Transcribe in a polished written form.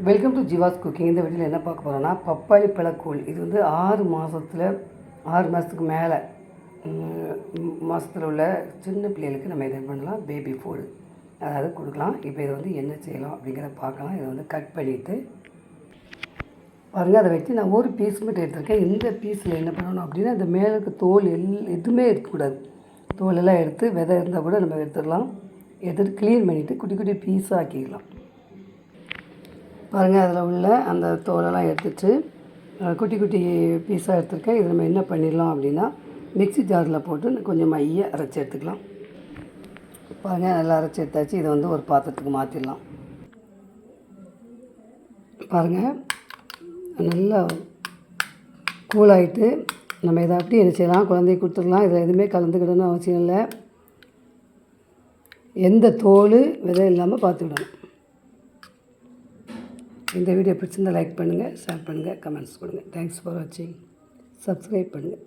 Welcome to Jeeva's cooking. இந்த வீட்டில் என்ன பார்க்க போகிறோன்னா பப்பாளி பழக்கூழ். இது வந்து 6 மாதத்துக்கு மேலே மாதத்தில் உள்ள சின்ன பிள்ளைகளுக்கு நம்ம இதை பண்ணலாம், பேபி ஃபுட் அதாவது கொடுக்கலாம். இப்போ இதை வந்து என்ன செய்யலாம் அப்படிங்கிறத பார்க்கலாம். இதை வந்து கட் பண்ணிவிட்டு பாருங்கள், அதை வச்சு நான் ஒரு பீஸ் மட்டும் எடுத்துருக்கேன். இந்த பீஸில் என்ன பண்ணணும் அப்படின்னா, இந்த மேலே இருக்க தோல் எதுவுமே இருக்கக்கூடாது. தோலெல்லாம் எடுத்து விதை இருந்தால் கூட நம்ம எடுத்துடலாம். எடுத்துகிட்டு க்ளீன் பண்ணிவிட்டு குட்டி குட்டி பீஸாக ஆக்கிடலாம். பாருங்கள், அதில் உள்ள அந்த தோலெல்லாம் எடுத்துட்டு குட்டி குட்டி பீஸாக எடுத்துருக்கேன். இதை நம்ம என்ன பண்ணிடலாம் அப்படின்னா, மிக்ஸி ஜாரில் போட்டு கொஞ்சம் மைய அரைச்சி எடுத்துக்கலாம். பாருங்கள், நல்லா அரைச்சி எடுத்தாச்சு. இதை வந்து ஒரு பாத்திரத்துக்கு மாற்றிடலாம். பாருங்கள், நல்லா கூலாகிட்டு நம்ம இதை அப்படியே என்ன செய்யலாம், குழந்தைக்கு கொடுத்துடலாம். இதில் எதுவுமே கலந்துக்கிடணும் அவசியம் இல்லை. எந்த தோல் விதை இல்லாமல் பார்த்துக்கிடணும். இந்த வீடியோ பிடிச்சிருந்தால் லைக் பண்ணுங்கள், ஷேர் பண்ணுங்கள், கமெண்ட்ஸ் கொடுங்க. தேங்க்ஸ் ஃபார் வாட்சிங். சப்ஸ்கிரைப் பண்ணுங்கள்.